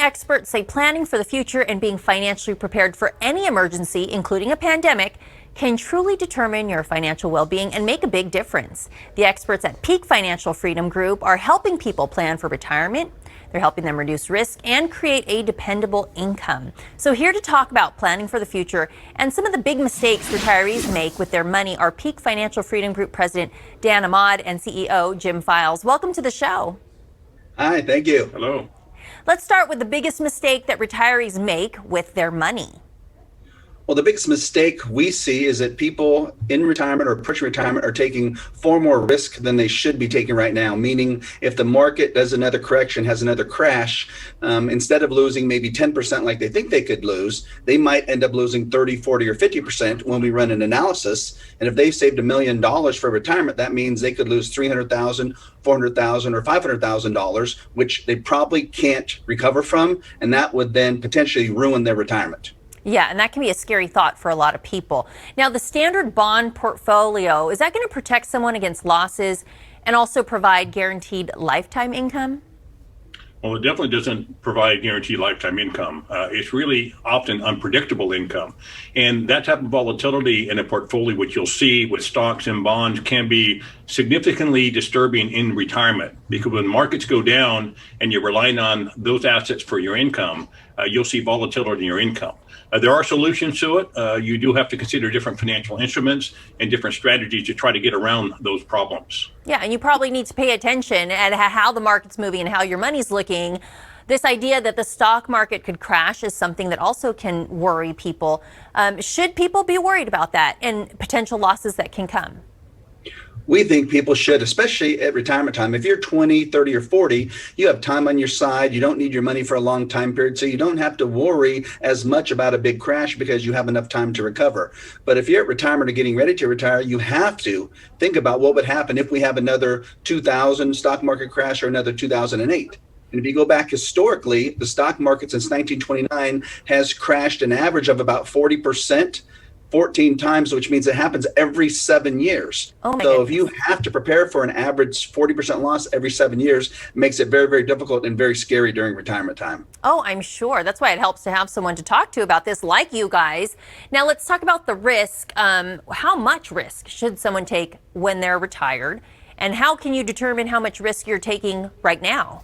Experts say planning for the future and being financially prepared for any emergency, including a pandemic, can truly determine your financial well-being and make a big difference. The experts at Peak Financial Freedom Group are helping people plan for retirement. They're helping them reduce risk and create a dependable income. So here to talk about planning for the future and some of the big mistakes retirees make with their money are Peak Financial Freedom Group President Dan Ahmad and CEO Jim Files. Welcome to the show. Hi, thank you. Hello. Let's start with the biggest mistake that retirees make with their money. Well, the biggest mistake we see is that people in retirement or approaching retirement are taking far more risk than they should be taking right now. Meaning, if the market does another correction, has another crash, instead of losing maybe 10% like they think they could lose, they might end up losing 30, 40, or 50% when we run an analysis. And if they saved $1 million for retirement, that means they could lose $300,000, $400,000, or $500,000, which they probably can't recover from, and that would then potentially ruin their retirement. Yeah, and that can be a scary thought for a lot of people. Now, the standard bond portfolio, is that going to protect someone against losses and also provide guaranteed lifetime income? Well, it definitely doesn't provide guaranteed lifetime income. It's really often unpredictable income. And that type of volatility in a portfolio, which you'll see with stocks and bonds, can be significantly disturbing in retirement, because when markets go down and you're relying on those assets for your income, you'll see volatility in your income. There are solutions to it. You do have to consider different financial instruments and different strategies to try to get around those problems. Yeah, and you probably need to pay attention at how the market's moving and how your money's looking. This idea that the stock market could crash is something that also can worry people. Should people be worried about that and potential losses that can come? We think people should, especially at retirement time. If you're 20, 30, or 40, you have time on your side. You don't need your money for a long time period, so you don't have to worry as much about a big crash because you have enough time to recover. But if you're at retirement or getting ready to retire, you have to think about what would happen if we have another 2000 stock market crash or another 2008. And if you go back historically, the stock market since 1929 has crashed an average of about 40%. 14 times, which means it happens every 7 years. Oh my so goodness. if you have to prepare for an average 40% loss every 7 years, it makes it very, very difficult and very scary during retirement time. Oh, I'm sure. That's why it helps to have someone to talk to about this, like you guys. Now, let's talk about the risk. How much risk should someone take when they're retired? And how can you determine how much risk you're taking right now?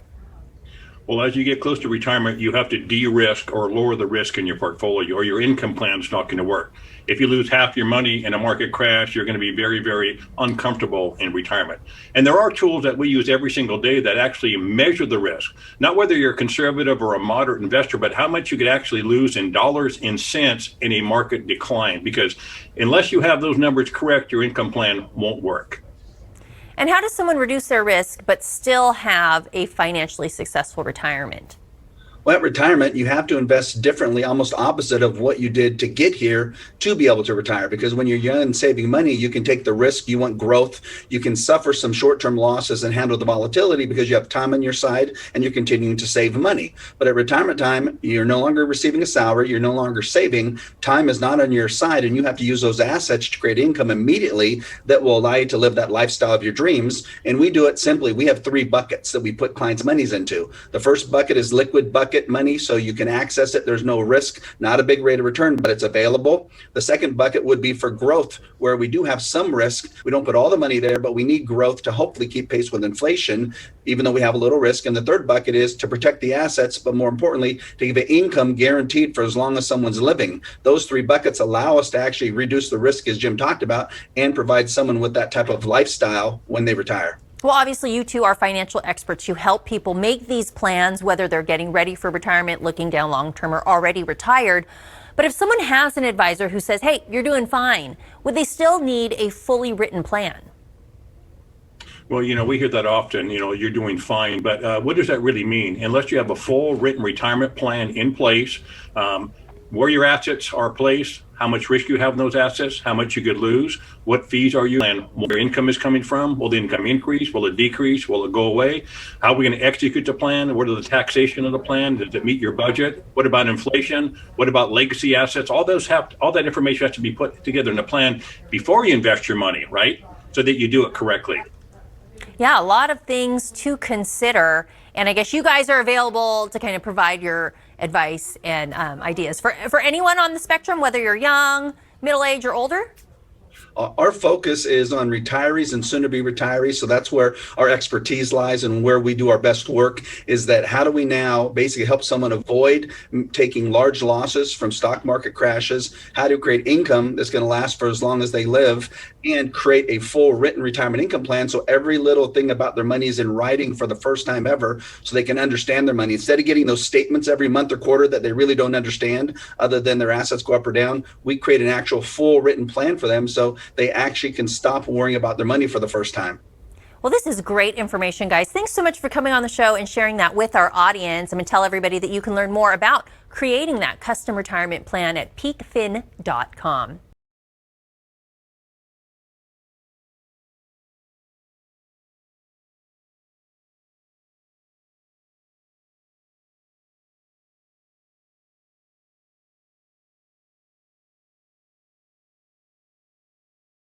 Well, as you get close to retirement, you have to de-risk or lower the risk in your portfolio, or your income plan is not going to work. If you lose half your money in a market crash, you're going to be very, very uncomfortable in retirement. And there are tools that we use every single day that actually measure the risk. Not whether you're a conservative or a moderate investor, but how much you could actually lose in dollars and cents in a market decline. Because unless you have those numbers correct, your income plan won't work. And how does someone reduce their risk but still have a financially successful retirement? Well, at retirement, you have to invest differently, almost opposite of what you did to get here to be able to retire. Because when you're young and saving money, you can take the risk, you want growth, you can suffer some short-term losses and handle the volatility because you have time on your side and you're continuing to save money. But at retirement time, you're no longer receiving a salary, you're no longer saving, time is not on your side, and you have to use those assets to create income immediately that will allow you to live that lifestyle of your dreams. And we do it simply. We have 3 buckets that we put clients' monies into. The first bucket is liquid bucket money, so you can access it. There's no risk, not a big rate of return, but it's available. The second bucket would be for growth, where we do have some risk. We don't put all the money there, but we need growth to hopefully keep pace with inflation, even though we have a little risk. And the third bucket is to protect the assets, but more importantly, to give an income guaranteed for as long as someone's living. Those 3 buckets allow us to actually reduce the risk, as Jim talked about, and provide someone with that type of lifestyle when they retire. Well, obviously, you two are financial experts. You help people make these plans, whether they're getting ready for retirement, looking down long-term, or already retired. But if someone has an advisor who says, hey, you're doing fine, would they still need a fully written plan? Well, we hear that often, you're doing fine. But what does that really mean? Unless you have a full written retirement plan in place, where your assets are placed, how much risk you have in those assets, how much you could lose, what fees are you, and where your income is coming from. Will the income increase? Will it decrease? Will it go away? How are we going to execute the plan? What are the taxation of the plan? Does it meet your budget? What about inflation? What about legacy assets? All that information has to be put together in a plan before you invest your money, right? So that you do it correctly. Yeah, a lot of things to consider. And I guess you guys are available to kind of provide your advice and ideas for anyone on the spectrum, whether you're young, middle-aged, or older. Our focus is on retirees and soon to be retirees. So that's where our expertise lies and where we do our best work, is that how do we now basically help someone avoid taking large losses from stock market crashes, how to create income that's going to last for as long as they live, and create a full written retirement income plan. So every little thing about their money is in writing for the first time ever, so they can understand their money. Instead of getting those statements every month or quarter that they really don't understand, other than their assets go up or down, we create an actual full written plan for them so they actually can stop worrying about their money for the first time. Well, this is great information, guys. Thanks so much for coming on the show and sharing that with our audience. I'm going to tell everybody that you can learn more about creating that custom retirement plan at peakfin.com.